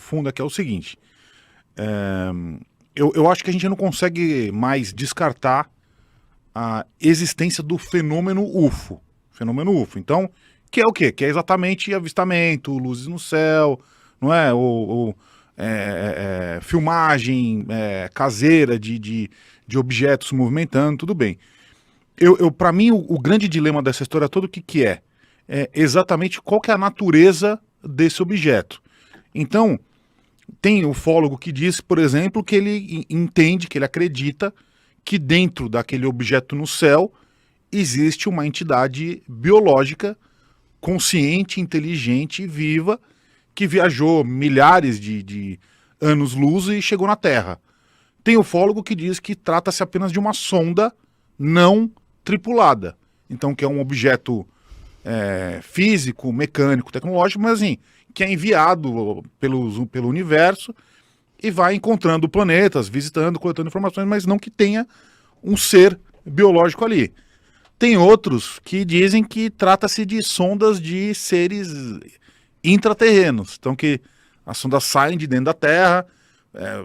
profunda, que é o seguinte. Eu acho que a gente não consegue mais descartar a existência do fenômeno UFO. Fenômeno UFO. Então, que é o quê? Que é exatamente avistamento, luzes no céu, não é? Filmagem caseira de objetos se movimentando, tudo bem. Para mim, o grande dilema dessa história toda, o que é? É exatamente qual que é a natureza desse objeto. Então, tem ufólogo que diz, por exemplo, que ele entende, que ele acredita que dentro daquele objeto no céu existe uma entidade biológica, consciente, inteligente e viva, que viajou milhares de anos-luz e chegou na Terra. Tem ufólogo que diz que trata-se apenas de uma sonda não tripulada. Então, que é um objeto físico, mecânico, tecnológico, mas assim, que é enviado pelo universo e vai encontrando planetas, visitando, coletando informações, mas não que tenha um ser biológico ali. Tem outros que dizem que trata-se de sondas de seres intraterrenos. Então que as sondas saem de dentro da Terra,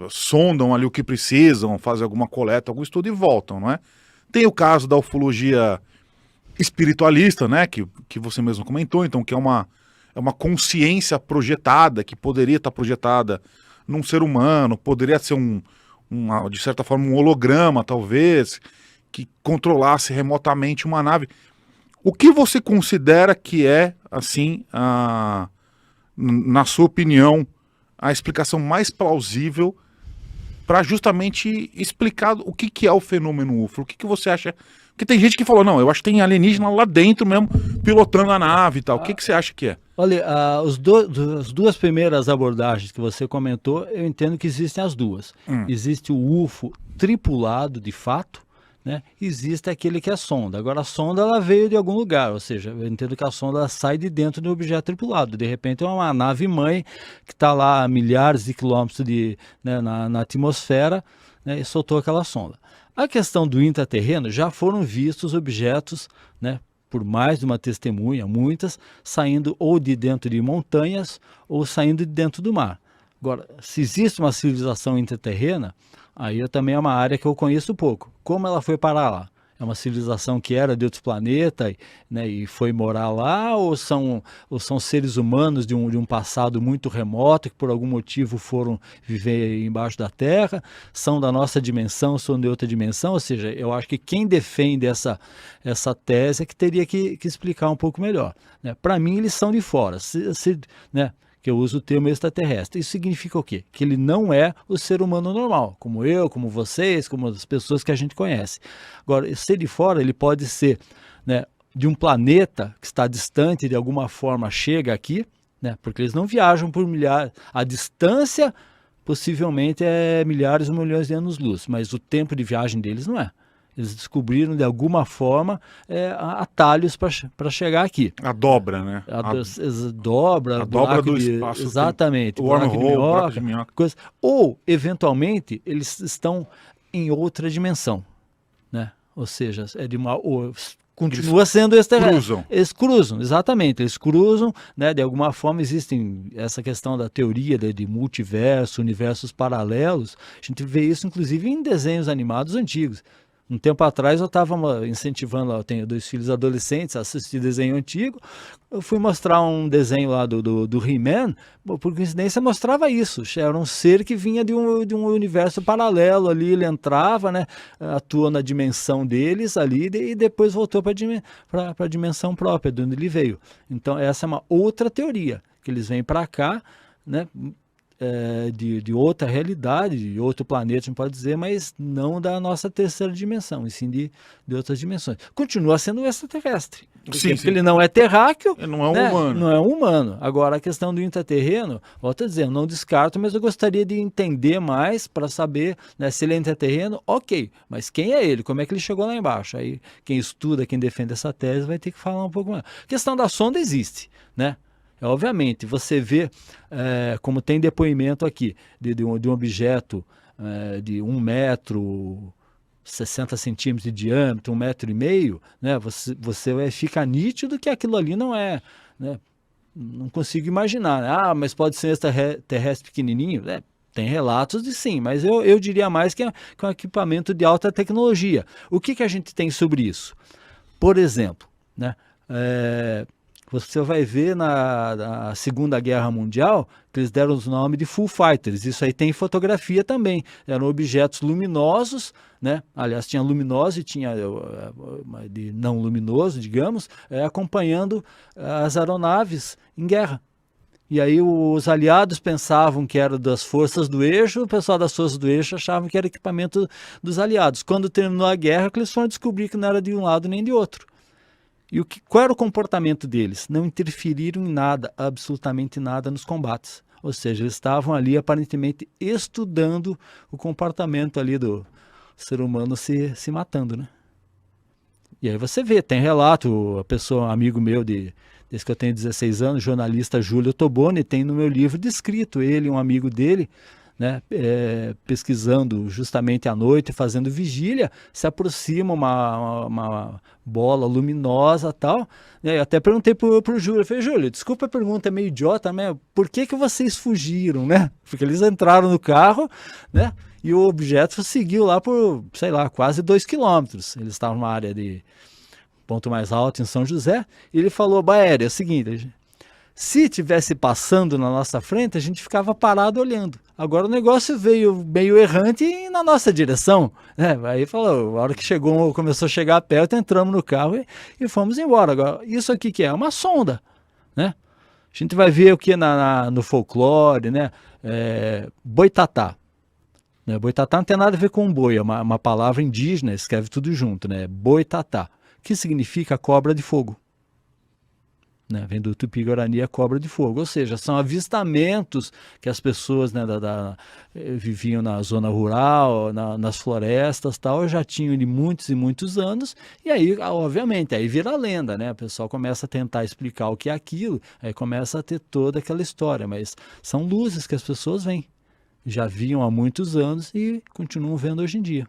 sondam ali o que precisam, fazem alguma coleta, algum estudo e voltam, não é? Tem o caso da ufologia espiritualista, né, que você mesmo comentou, então que é uma consciência projetada, que poderia estar projetada num ser humano, poderia ser de certa forma um holograma, talvez, que controlasse remotamente uma nave. O que você considera que é, assim, na sua opinião, a explicação mais plausível para justamente explicar o que é o fenômeno UFO? O que você acha? Porque tem gente que falou, não, eu acho que tem alienígena lá dentro mesmo, pilotando a nave e tal. O que você acha que é? Olha, as duas primeiras abordagens que você comentou, eu entendo que existem as duas. Existe o UFO tripulado, de fato, né? Existe aquele que é sonda. Agora, a sonda ela veio de algum lugar, ou seja, eu entendo que a sonda ela sai de dentro do objeto tripulado. De repente é uma nave-mãe que está lá a milhares de quilômetros na atmosfera, né, e soltou aquela sonda. A questão do intraterreno, já foram vistos objetos, né, por mais de uma testemunha, muitas, saindo ou de dentro de montanhas ou saindo de dentro do mar. Agora, se existe uma civilização intraterrena, aí também é uma área que eu conheço pouco. Como ela foi parar lá? É uma civilização que era de outros planetas, né, e foi morar lá, ou são seres humanos de um passado muito remoto, que por algum motivo foram viver embaixo da Terra, são da nossa dimensão, são de outra dimensão? Ou seja, eu acho que quem defende essa tese é que teria que explicar um pouco melhor, né? Para mim, eles são de fora, né? Que eu uso o termo extraterrestre. Isso significa o quê? Que ele não é o ser humano normal, como eu, como vocês, como as pessoas que a gente conhece. Agora, ser de fora, ele pode ser, né, de um planeta que está distante, de alguma forma chega aqui, né, porque eles não viajam por milhares. A distância, possivelmente, é milhares ou milhões de anos-luz, mas o tempo de viagem deles não é. Eles descobriram, de alguma forma, atalhos para chegar aqui. A dobra, né? A dobra do espaço. Exatamente. O buraco de minhoca. Coisa. Ou, eventualmente, eles estão em outra dimensão, né? Ou seja, continua sendo extraterrestre. Eles cruzam, exatamente. Eles cruzam, né? De alguma forma existem essa questão da teoria de multiverso, universos paralelos. A gente vê isso, inclusive, em desenhos animados antigos. Um tempo atrás eu estava incentivando, eu tenho 2 filhos adolescentes, a assistir desenho antigo. Eu fui mostrar um desenho lá do He-Man, por coincidência mostrava isso. Era um ser que vinha de um universo paralelo ali, ele entrava, né, atuou na dimensão deles ali e depois voltou para a dimensão própria, de onde ele veio. Então essa é uma outra teoria, que eles vêm para cá, né, de outra realidade, de outro planeta, a gente pode dizer, mas não da nossa terceira dimensão, e sim de outras dimensões. Continua sendo extraterrestre, porque ele não é terráqueo, ele não é né? humano. Não é humano. Agora, a questão do intraterreno, volto a dizer, eu não descarto, mas eu gostaria de entender mais para saber, né, se ele é intraterreno, ok, mas quem é ele? Como é que ele chegou lá embaixo? Aí quem estuda, quem defende essa tese vai ter que falar um pouco mais. A questão da sonda existe, né? Obviamente, você vê, como tem depoimento aqui, de um objeto de 1 metro, 60 centímetros de diâmetro, 1,5 metro, né? Você vai ficar nítido que aquilo ali não é, né, não consigo imaginar, né? Ah, mas pode ser extraterrestre pequenininho? Tem relatos de sim, mas eu diria mais que é um equipamento de alta tecnologia. O que a gente tem sobre isso? Por exemplo, né, você vai ver na Segunda Guerra Mundial que eles deram os nomes de Full Fighters. Isso aí tem fotografia também. Eram objetos luminosos, né? Aliás, tinha luminoso e tinha de não luminoso, digamos, acompanhando as aeronaves em guerra. E aí os aliados pensavam que era das forças do eixo, o pessoal das forças do eixo achavam que era equipamento dos aliados. Quando terminou a guerra, eles foram descobrir que não era de um lado nem de outro. E qual era o comportamento deles? Não interferiram em nada, absolutamente nada nos combates. Ou seja, eles estavam ali aparentemente estudando o comportamento ali do ser humano se matando, né? E aí você vê, tem relato, a pessoa, um amigo meu desde que eu tenho 16 anos, jornalista Júlio Toboni, tem no meu livro descrito ele e um amigo dele, né, pesquisando justamente à noite, fazendo vigília, se aproxima uma bola luminosa e tal, né, eu até perguntei pro Júlio, eu falei, Júlio, desculpa a pergunta, é meio idiota, né, por que vocês fugiram, né, porque eles entraram no carro, né, e o objeto seguiu lá por, sei lá, quase 2 quilômetros, eles estavam numa área de ponto mais alto em São José, e ele falou, Baéria, é o seguinte, se tivesse passando na nossa frente, a gente ficava parado olhando. Agora o negócio veio meio errante na nossa direção. Né? Aí falou, a hora que começou a chegar perto, entramos no carro e fomos embora. Agora, isso aqui que é uma sonda. Né? A gente vai ver o que no folclore, né? Boitatá. Né? Boitatá não tem nada a ver com boi, é uma palavra indígena, escreve tudo junto, né? Boitatá, que significa cobra de fogo. Né, vem do Tupi-Guarani a cobra de fogo, ou seja, são avistamentos que as pessoas, né, viviam na zona rural, nas florestas, tal, já tinham de muitos e muitos anos, e aí, obviamente, aí vira lenda, né, o pessoal começa a tentar explicar o que é aquilo, aí começa a ter toda aquela história, mas são luzes que as pessoas veem, já viam há muitos anos e continuam vendo hoje em dia.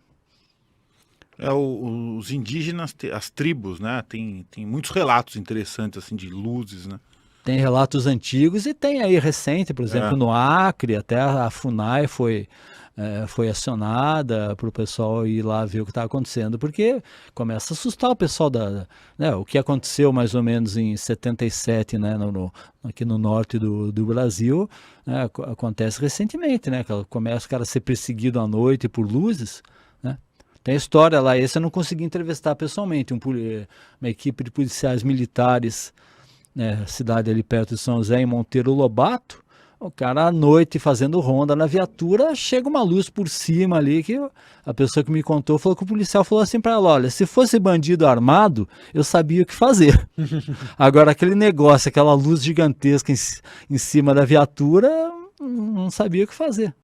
Os indígenas, as tribos, né? Tem muitos relatos interessantes assim de luzes, né? Tem relatos antigos e tem aí recente, por exemplo, no Acre, até a FUNAI foi acionada para o pessoal ir lá ver o que está acontecendo, porque começa a assustar o pessoal né, o que aconteceu mais ou menos em 77, né, aqui no norte do Brasil, né, acontece recentemente, né? Começa o cara a ser perseguido à noite por luzes, né? Tem a história lá, esse eu não consegui entrevistar pessoalmente, uma equipe de policiais militares, né, cidade ali perto de São José, em Monteiro Lobato, o cara à noite fazendo ronda na viatura, chega uma luz por cima ali, que a pessoa que me contou falou que o policial falou assim para ela, olha, se fosse bandido armado, eu sabia o que fazer. Agora aquele negócio, aquela luz gigantesca em cima da viatura, não sabia o que fazer.